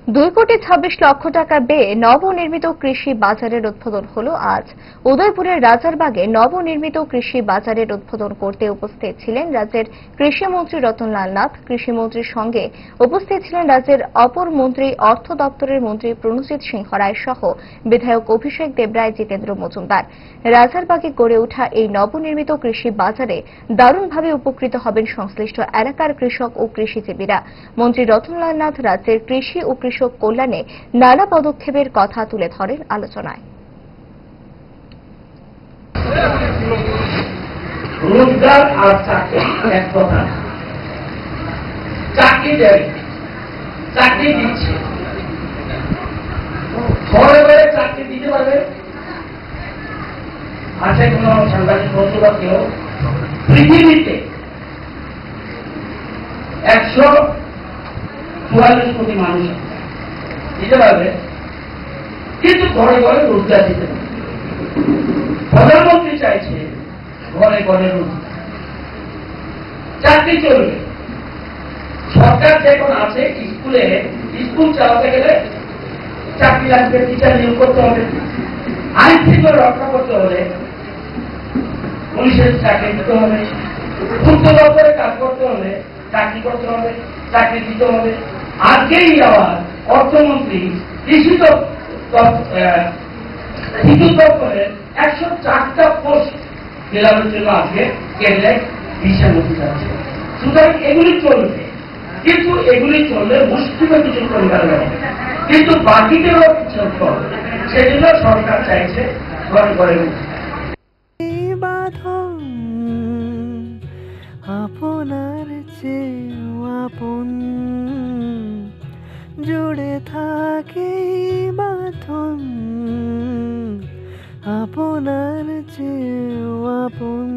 2,26,00,000 টাকা ব্যয়ে নবনির্মিত কৃষি বাজারের উদ্বোধন হলো আজ। উদয়পুরের রাজারবাগে নবনির্মিত কৃষি বাজারের উদ্বোধন করতে উপস্থিত ছিলেন রাজ্যের কৃষিমন্ত্রী রতনলাল নাথ। কৃষিমন্ত্রীর সঙ্গে উপস্থিত ছিলেন রাজ্যের অপর মন্ত্রী অর্থ দপ্তরের মন্ত্রী প্রণজিৎ সিংহ রায় সহ বিধায়ক অভিষেক দেবরায়, জিতেন্দ্র মজুমদার। রাজারবাগে গড়ে ওঠা এই নবনির্মিত কৃষি বাজারে দারুণভাবে উপকৃত হবেন সংশ্লিষ্ট এলাকার কৃষক ও কৃষিজীবীরা। মন্ত্রী রতনলাল নাথ রাজ্যের কৃষি ও কৃষক কল্যাণে নানা পদক্ষেপের কথা তুলে ধরেন আলোচনায়। রোজগার আর চাকরি এক কথা, চাকরি দেয়, চাকরি দিচ্ছে, ঘরে ঘরে চাকরি দিতে পারবে। আছে কোন সাংবাদিক বন্ধু বা কেউ পৃথিবীতে 144 কোটি মানুষ দিতে পারবে, কিন্তু ঘরে ঘরে রোজগার দিতে পারবে। প্রধানমন্ত্রী চাইছে ঘরে ঘরে রোজগার, চাকরি চলবে। সরকার যখন আছে স্কুলে, স্কুল চালাতে গেলে চাকরি লাগবে, টিচার নিয়োগ করতে হবে, আইন শৃঙ্খলা রক্ষা করতে হলে পুলিশের চাকরি দিতে হবে, পূর্ত দপ্তরে কাজ করতে হলে চাকরি করতে হবে, চাকরি দিতে হবে। আজকেই আবার অর্থমন্ত্রী কৃষি দপ্তরের 104টা পোস্ট ফেলানোর জন্য আজকে কেন্দ্রে দিশা নিতে যাচ্ছে। সুতরাং এগুলি চলবে, কিন্তু এগুলি চললে মুষ্টিমে কিছু পরিবার হবে, কিন্তু বাকিদেরও কিছু হবে। সেজন্য সরকার চাইছে ঘরে ঘরে আপনার চেয়েও আপন জুড়ে থাকে বাঁধন, আপনার চেয়েও আপন।